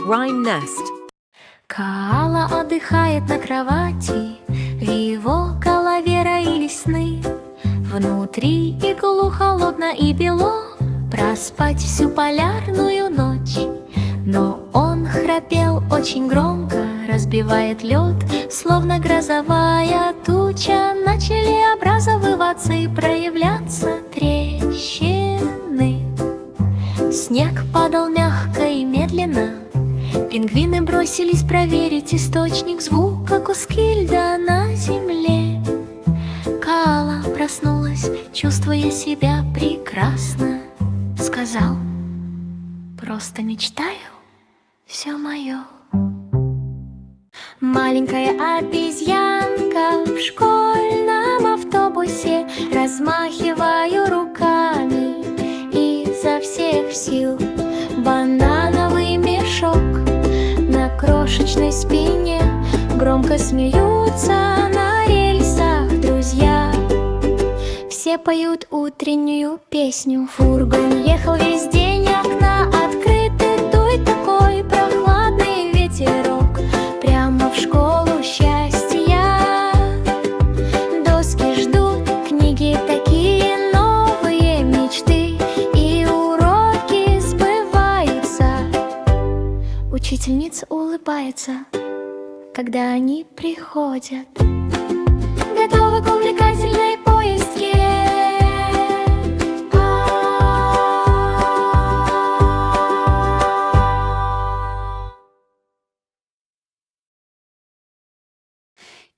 Rhyme Nest. Коала отдыхает на кровати, в его голове роились сны. Внутри и глухо, холодно и бело, проспать всю полярную ночь. Но он храпел очень громко, разбивает лед, словно грозовая туча. Начали образовываться и проявляться трещины. Снег падал мягко и медленно. Пингвины бросились проверить источник звука, куски льда на земле. Коала проснулась, чувствуя себя прекрасно. Сказал: просто мечтаю, все мое. Маленькая обезьянка в школьном автобусе, размахиваю руками изо всех сил. Банановый мешок на крошечной спине, громко смеются на рельсах друзья. Все поют утреннюю песню. Фургон ехал весь день, окна открыты, дует такой прохладный ветерок. Прямо в школу счастья доски ждут, книги такие, новые мечты, и уроки сбываются. Учительница улыбается, когда они приходят. Готовы к увлекательной поездке.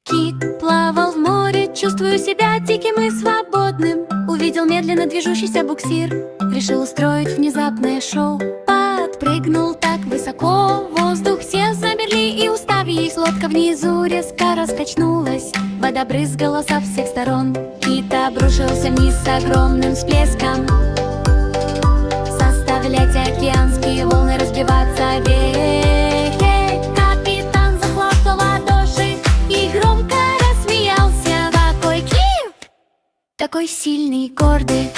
Кит плавал в море, чувствую себя диким и свободным. Увидел медленно движущийся буксир, решил устроить внезапное шоу. Подпрыгнул так высоко в воздух, все замерли и уставились. Лодка внизу резко раскачнулась, вода брызгала со всех сторон. Кит обрушился вниз с огромным всплеском, заставлять океанские волны разбиваться вехи. Капитан захлопал в ладоши и громко рассмеялся. Какой Кит! Такой сильный и гордый.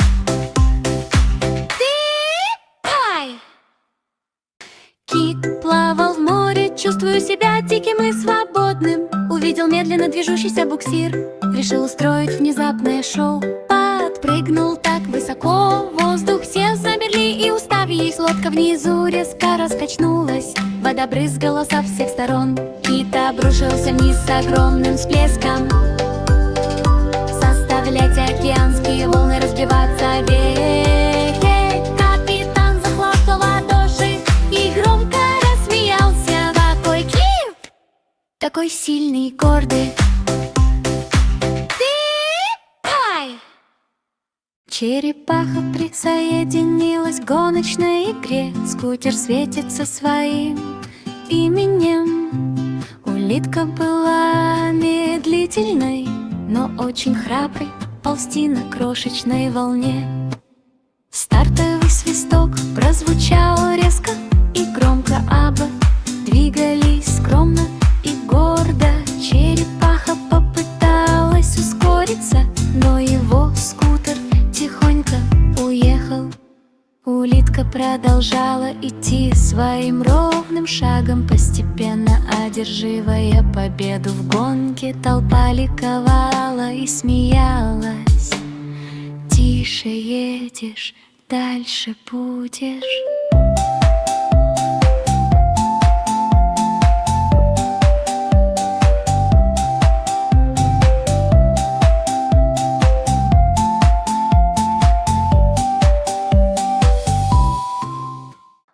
Кит плавал в море, чувствую себя диким и свободным. Увидел медленно движущийся буксир, решил устроить внезапное шоу. Подпрыгнул так высоко в воздух, все замерли и уставились. Лодка внизу резко раскачнулась, вода брызгала со всех сторон. Кит обрушился вниз с огромным всплеском, заставлять океанские волны разбиваться вехи. Капитан захлопал в ладоши и громко рассмеялся. Какой Кит! Такой сильный и гордый. Черепаха присоединилась к гоночной игре. Скутер светится своим именем. Улитка была медлительной, но очень храброй, ползти на крошечной волне. Стартовый свисток прозвучал резко и громко, оба двигались скромно и гордо. Черепаха попыталась ускориться, но его скутер тихонько уехал. Улитка продолжала идти своим ровным шагом, постепенно одерживая победу в гонке. Толпа ликовала и смеялась. Тише едешь, дальше будешь.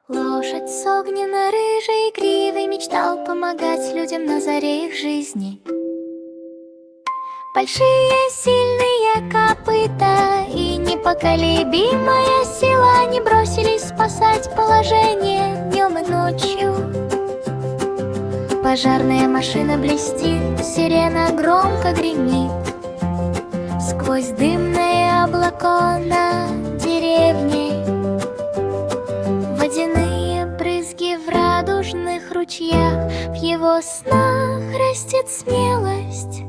Лошадь с огненно-рыжей гривой мечтал помогать людям на заре их жизни. Большие сильные копыта и непоколебимая сила не бросились спасать положение днем и ночью. Пожарная машина блестит, сирена громко гремит. Сквозь дымное облако над деревней водяные брызги в радужных ручьях. В его снах растет смелость.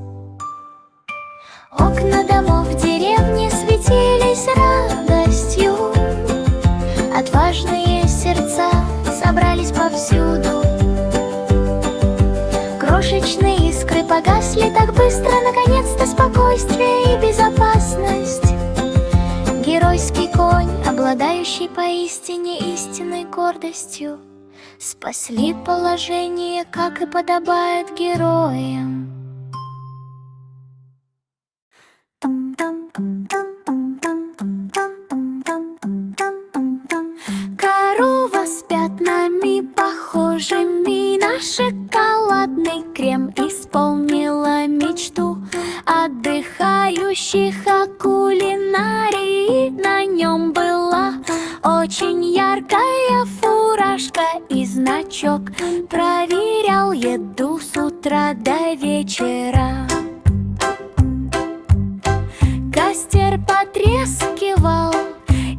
Окна домов в деревне светились радостью. Отважные сердца собрались повсюду. так быстро, наконец-то спокойствие и безопасность. Геройский конь, обладающий поистине истинной гордостью, спасли положение, как и подобает героям. Корова с пятнами, похожими на шоколадный крем, исполнила мечту отдыхающих о кулинарии. На нем была очень яркая фуражка и значок. Проверял еду с утра до вечера. Костер потрескивал,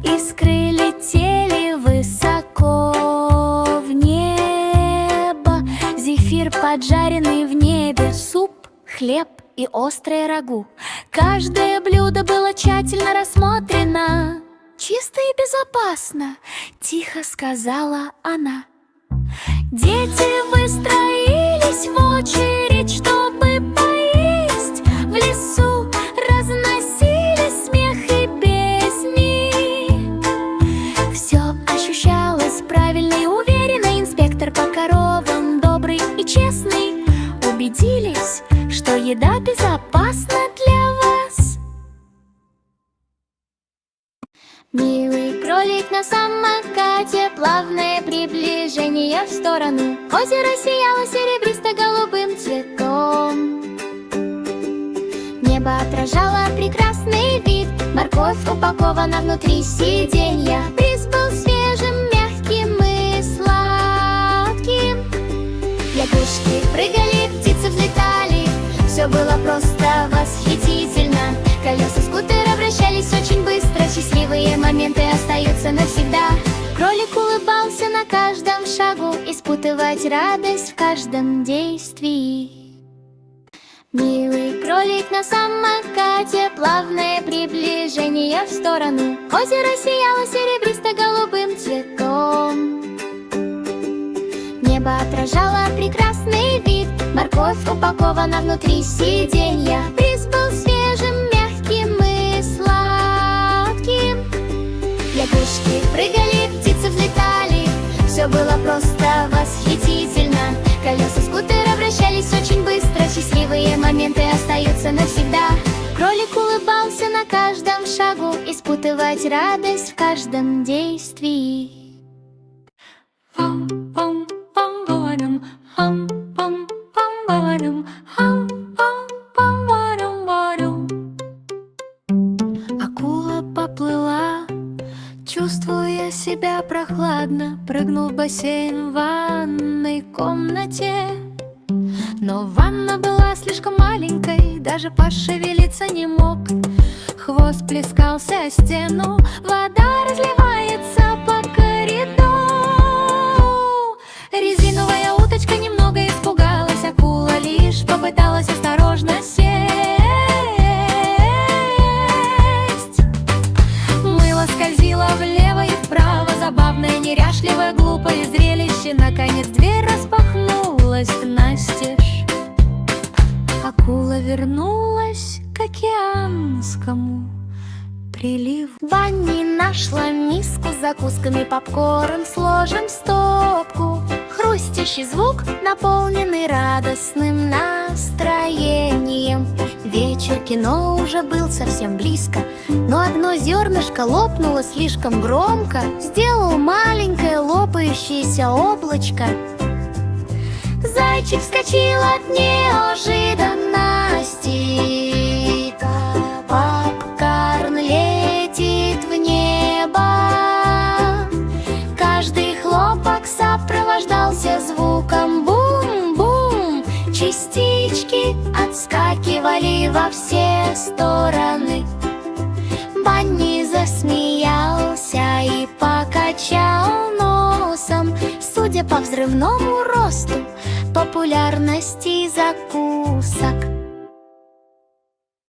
искры летели высоко в небо. Зефир, поджаренный в небе, суп, хлеб и острое рагу. Каждое блюдо было тщательно рассмотрено. «Чисто и безопасно», — тихо сказала она. Дети выстроились в очередь, чтобы поесть. В лесу разносились смех и песни. Все ощущалось правильно и уверенно. Инспектор по коровам, добрый и честный, убедились, что еда безопасна для вас. Милый кролик на самокате, плавное приближение в сторону. Озеро сияло серебристо-голубым цветом. Небо отражало прекрасный вид. Морковь упакована внутри сиденья. Бриз был свежим, мягким и сладким. Лягушки прыгали, птицы взлетали. Все было просто восхитительно. Колеса скутера вращались очень быстро. Счастливые моменты остаются навсегда. Кролик улыбался на каждом шагу, испытывать радость в каждом действии. Милый кролик на самокате, плавное приближение в сторону. Озеро сияло серебристо-голубым цветом. Небо отражало прекрасный вид. Морковь упакована внутри сиденья. Бриз был свежим, мягким и сладким. Лягушки прыгали, птицы взлетали. Все было просто восхитительно. Колеса скутера вращались очень быстро. Счастливые моменты остаются навсегда. Кролик улыбался на каждом шагу, испытывать радость в каждом действии. Акула поплыла, чувствуя себя прохладно. Прыгнул в бассейн в ванной комнате. Но ванна была слишком маленькой, даже пошевелиться не мог. Хвост плескался о стену, вода разливается по коридору. Резиновая уточка немного испугалась, акула лишь попыталась осторожно сесть. Мыло скользило влево и вправо, забавное, неряшливое, глупое зрелище. Наконец дверь распахнулась настежь. Акула вернулась к океанскому приливу. Банни нашла миску с закусками, попкорн сложим в стопку. Хрустящий звук, наполненный радостным настроением. Вечер кино уже был совсем близко, но одно зернышко лопнуло слишком громко. Сделал маленькое лопающееся облачко. Зайчик вскочил от неожиданности. Попкорн летит в небо. Каждый хлопок сопровождался звуком бум-бум. Частички отскакивали во все стороны. Банни засмеялся и покачал носом. Судя по взрывному росту популярности закусок,